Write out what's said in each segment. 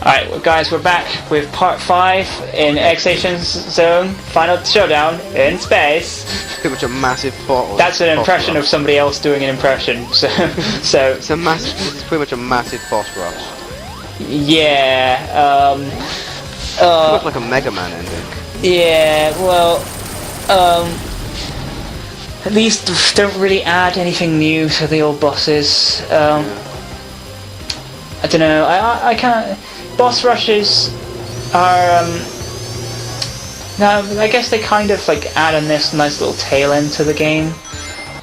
Alright, well, guys, we're back with part 5 in Extinction Zone, Final Showdown in space. Pretty much a massive bottle. That's an impression of somebody else doing an impression, so... It's a massive, it's pretty much a massive boss rush. Yeah, It's much like a Mega Man ending. yeah, well, at least don't really add anything new to the old bosses. I don't know, I can't... Boss rushes are, now, I guess they kind of like add a nice little tail end to the game,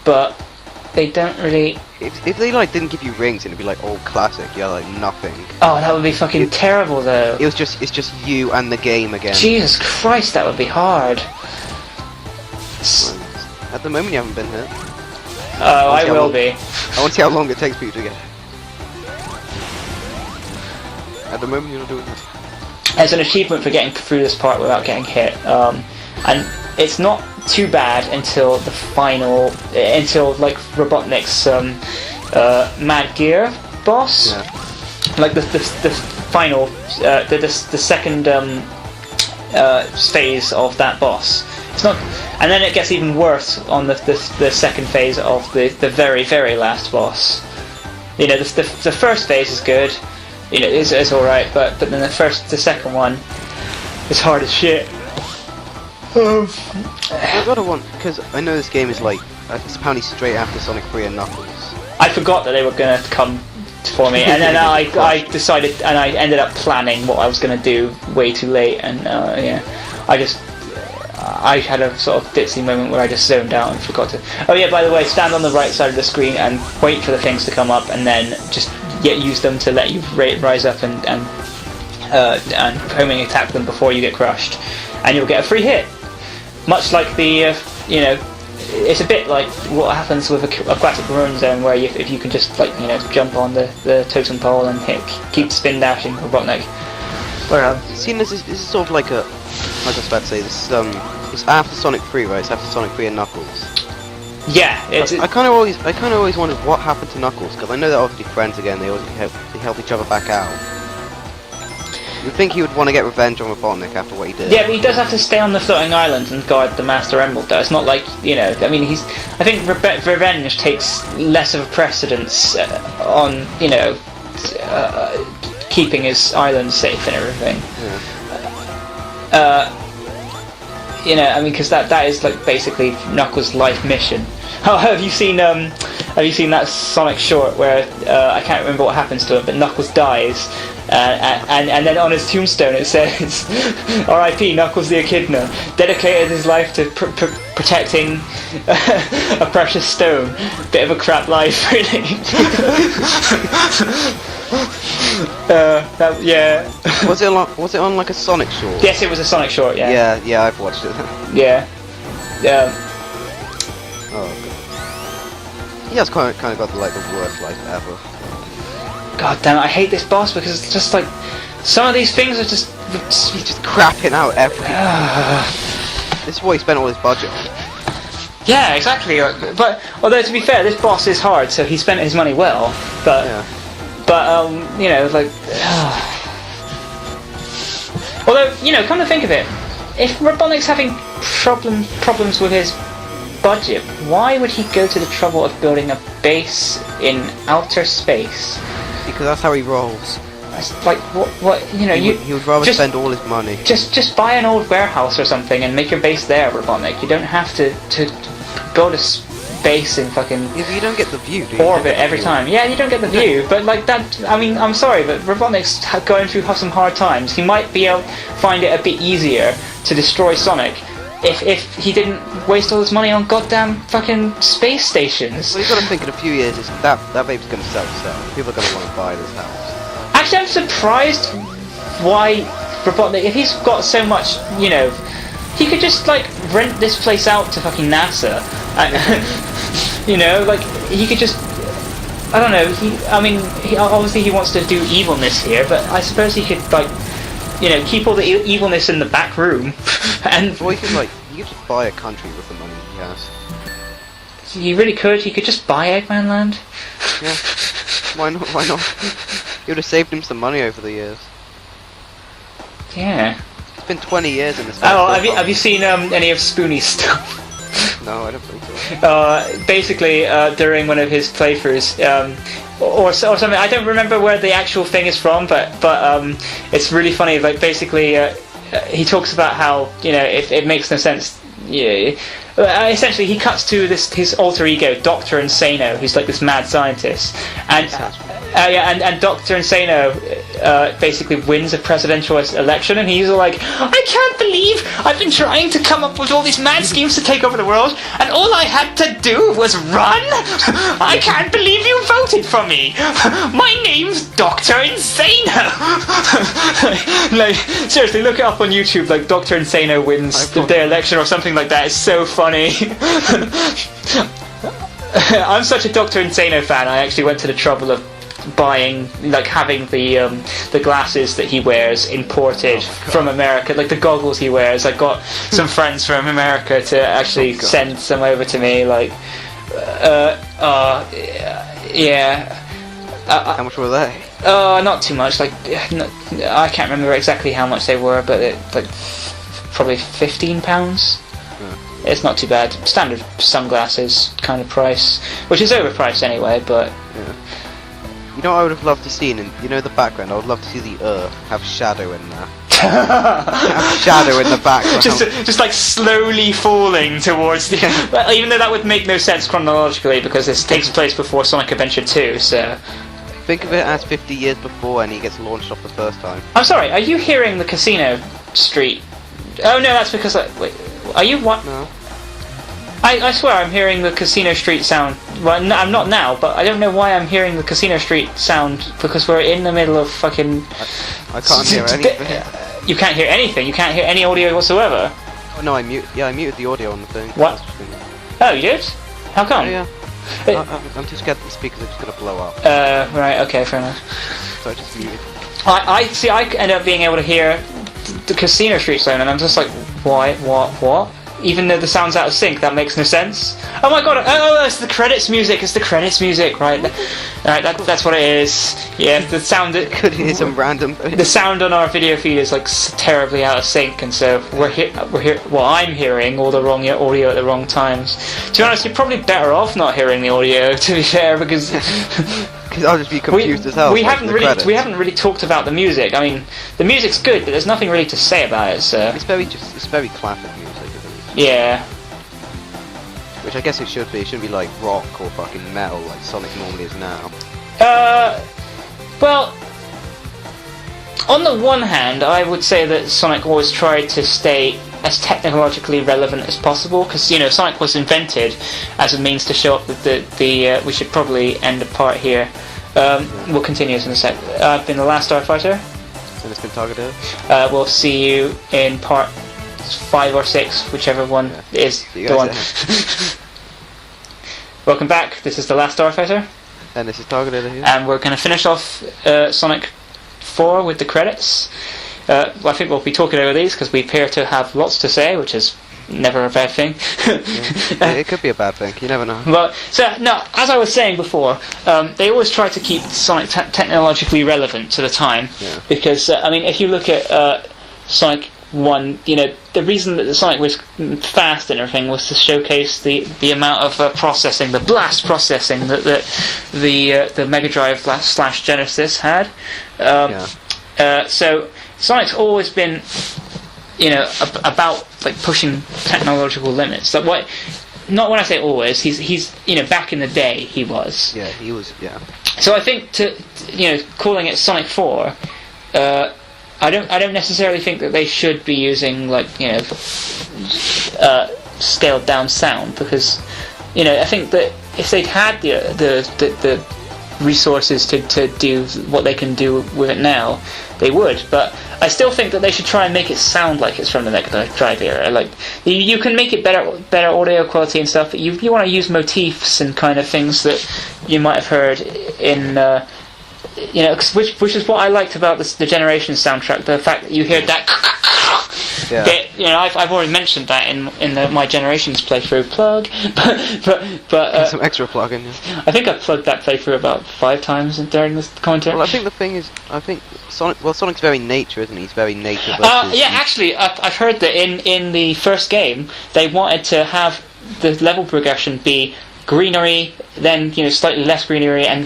but they don't really... If they like didn't give you rings, it'd be like all classic, yeah, like nothing. Oh, that would be fucking terrible though. It's just you and the game again. Jesus Christ, that would be hard. At the moment you haven't been hit. Oh, I will be. I want to see how long it takes for you to get. At the moment you're not doing that. There's an achievement for getting through this part without getting hit, and it's not too bad until the final, until like Robotnik's Mad Gear boss, yeah. like the final, the second phase of that boss. It's not, and then it gets even worse on the second phase of the very last boss. You know, the first phase is good. You know, it's alright, but then the second one is hard as shit. I gotta want, because I know this game is like, it's apparently straight after Sonic 3 and Knuckles. I forgot that they were gonna come for me, and then I decided, and I ended up planning what I was gonna do way too late, and yeah, I had a sort of ditzy moment where I just zoned out and forgot to... Oh yeah, by the way, stand on the right side of the screen and wait for the things to come up, and then just use them to let you rise up and homing attack them before you get crushed, and you'll get a free hit. Much like the, you know, it's a bit like what happens with Aquatic Ruin Zone, where if you can just like, you know, jump on the totem pole and keep spin dashing Robotnik. Where See, this is sort of like a, like I was about to say, this it's after Sonic 3, right? It's after Sonic 3 and Knuckles. Yeah, it's... I kind of always wondered what happened to Knuckles, because I know they're obviously friends again. They always help each other back out. You'd think he would want to get revenge on Robotnik after what he did. Yeah, but he does have to stay on the floating island and guard the Master Emerald, though. It's not like, you know, I mean, I think revenge takes less of a precedence on, you know, keeping his island safe and everything. Yeah. You know, I mean, because that is like basically Knuckles' life mission. Oh, have you seen that Sonic short where I can't remember what happens to him, but Knuckles dies, and then on his tombstone it says, "R.I.P. Knuckles the Echidna, dedicated his life to protecting a precious stone." Bit of a crap life, really. Yeah. Was it on like a Sonic short? Yes, it was a Sonic short. Yeah. Yeah, I've watched it. Yeah. Oh god. He has kind of got like the worst life ever. God damn it! I hate this boss because it's just like some of these things are just He's just crapping out everything. This is what he spent all his budget on. Yeah, exactly. But although to be fair, this boss is hard, so he spent his money well. But yeah. You know, like, although, you know, come to think of it, if Robotnik's having problems with his budget, why would he go to the trouble of building a base in outer space? Because that's how he rolls. It's like, what, you know, he would rather spend all his money. Just buy an old warehouse or something and make your base there, Robotnik. You don't have to build a base in fucking... Yeah, but you don't get the view, do you? Orbit every time. Yeah, you don't get the view, but like that, I mean, I'm sorry, but Robotnik's going through some hard times. He might be able to find it a bit easier to destroy Sonic if he didn't waste all his money on goddamn fucking space stations. Well, you've got to think in a few years, that baby's going to sell itself. People are going to want to buy this house. Actually, I'm surprised why Robotnik, if he's got so much, you know, he could just like rent this place out to fucking NASA. You know, like he could just, I don't know. Obviously he wants to do evilness here, but I suppose he could like, you know, keep all the evilness in the back room, and. Well, he could just buy a country with the money he has. He really could. He could just buy Eggman Land. Yeah. Why not? Why not? He would have saved him some money over the years. Yeah. It's been 20 years in this. Oh, have you seen any of Spoonie's stuff? No, I don't think so. Basically, during one of his playthroughs, or something. I don't remember where the actual thing is from, but it's really funny. Like basically, he talks about how it makes no sense. Yeah. Essentially, he cuts to his alter ego, Dr. Insano, who's like this mad scientist, and Dr. Insano basically wins a presidential election, and he's all like, "I can't believe I've been trying to come up with all these mad schemes to take over the world, and all I had to do was run. I can't believe you voted for me. My name's Dr. Insano." Like seriously, look it up on YouTube. Like Dr. Insano wins the election or something like that. It's so funny. I'm such a Dr. Insano fan. I actually went to the trouble of having the glasses that he wears imported from America, like the goggles he wears. I got some friends from America to actually send some over to me. Like, yeah. How much were they? Not too much. Like, I can't remember exactly how much they were, but probably £15. It's not too bad. Standard sunglasses kind of price, which is overpriced anyway, but... Yeah. You know what I would have loved to see in the background? I would love to see the Earth have shadow in there. Have shadow in the background. Just like slowly falling towards the... Well, even though that would make no sense chronologically, because this takes place before Sonic Adventure 2, so... Think of it as 50 years before and he gets launched off the first time. I'm sorry, are you hearing the Casino Street? Oh no, that's because wait, are you what? No. I swear I'm hearing the Casino Street sound. Well, no, I'm not now, but I don't know why I'm hearing the Casino Street sound, because we're in the middle of fucking... I can't hear anything. You can't hear anything? You can't hear any audio whatsoever? Oh no, I muted the audio on the thing. What? Oh, you did? How come? Oh, yeah. I'm too scared that the speakers are just going to blow up. Right, okay, fair enough. So I just muted. I end up being able to hear the Casino Street sound, and I'm just like, why, what? Even though the sound's out of sync, that makes no sense. Oh my god, oh, it's the credits music, right, that's what it is. Yeah, the sound... Could hear some random thing. The sound on our video feed is like terribly out of sync, and so I'm hearing all the wrong audio at the wrong times. To be honest, you're probably better off not hearing the audio, to be fair, because... Because I'll just be confused as hell. We haven't really talked about the music. I mean, the music's good, but there's nothing really to say about it, so... It's very classic music. Yeah. Which I guess it should be. It shouldn't be like rock or fucking metal like Sonic normally is now. Well, on the one hand, I would say that Sonic always tried to stay as technologically relevant as possible, because Sonic was invented as a means to show up the we should probably end the part here. We'll continue this in a sec. I've been the last Starfighter. And it's been Targethitter. We'll see you in part 5 or 6, whichever one is the one. Welcome back. This is the last Starfighter. And this is Targethitter here. And we're going to finish off Sonic 4 with the credits. I think we'll be talking over these because we appear to have lots to say, which is never a bad thing. It could be a bad thing. You never know. Well, so no, as I was saying before, they always try to keep Sonic technologically relevant to the time. Yeah. Because I mean, if you look at Sonic 1, the reason that the Sonic was fast and everything was to showcase the amount of processing, the blast processing that the Mega Drive / Genesis had. So Sonic's always been, about like pushing technological limits. Like not when I say always, he's back in the day he was. Yeah, he was. Yeah. So I think calling it Sonic 4. I don't necessarily think that they should be using scaled down sound, because I think that if they'd had the resources to do what they can do with it now, they would. But I still think that they should try and make it sound like it's from the Mega Drive era. Like you can make it better audio quality and stuff, but you want to use motifs and kind of things that you might have heard in. Which is what I liked about the Generation soundtrack, the fact that you hear that Yeah. I've already mentioned that in my Generations playthrough plug, but some extra plug-in. Yeah. I think I plugged that playthrough about 5 times during this commentary. Well, I think the thing is, Sonic's very nature, isn't he? He's very nature versus... yeah, actually, I've heard that in the first game, they wanted to have the level progression be greenery, then slightly less greenery, and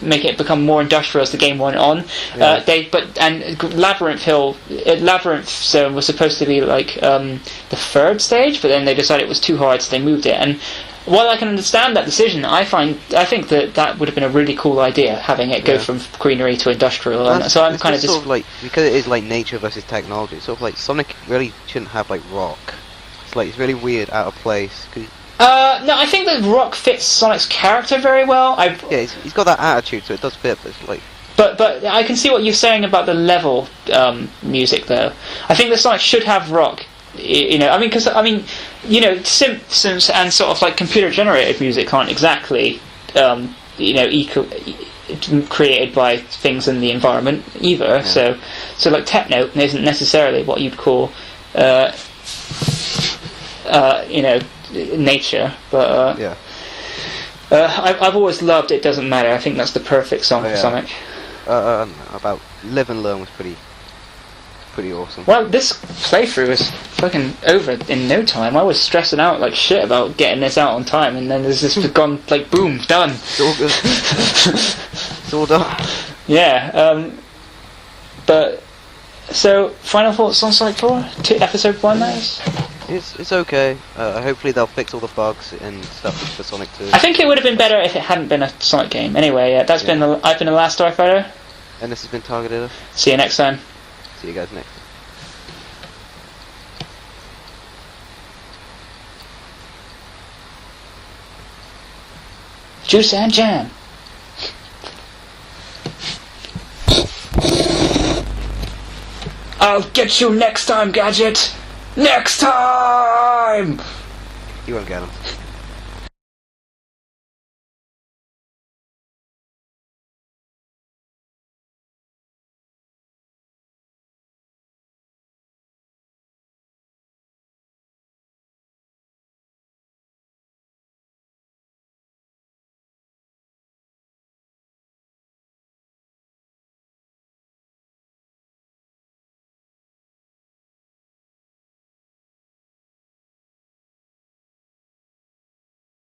make it become more industrial as the game went on. Yeah. Labyrinth Zone was supposed to be like the 3rd stage, but then they decided it was too hard, so they moved it. And while I can understand that decision, I think that would have been a really cool idea, having it go from greenery to industrial. And so I'm kind of just sort of like, because it is like nature versus technology. It's sort of like Sonic really shouldn't have like rock. It's really weird, out of place. No, I think that rock fits Sonic's character very well. Yeah, he's got that attitude, so it does fit. But it's like. But I can see what you're saying about the level music, though. I think that Sonic should have rock. Because Simpsons and sort of like computer-generated music aren't exactly, created by things in the environment either. Yeah. So like techno isn't necessarily what you'd call, nature. But yeah. I've always loved It Doesn't Matter. I think that's the perfect song for Sonic. About Live and Learn was pretty awesome. Well, this playthrough was fucking over in no time. I was stressing out like shit about getting this out on time, and then there's this gone like boom, done. It's all good. It's all done. Yeah. But so final thoughts on Sonic 4 to episode 1, that is. It's okay. Hopefully they'll fix all the bugs and stuff for Sonic 2. I think it would have been better if it hadn't been a Sonic game. Anyway, I've been the last Starfighter. And this has been Targethitter. See you next time. See you guys next. Juice and jam. I'll get you next time, Gadget. Next time. You won't get him.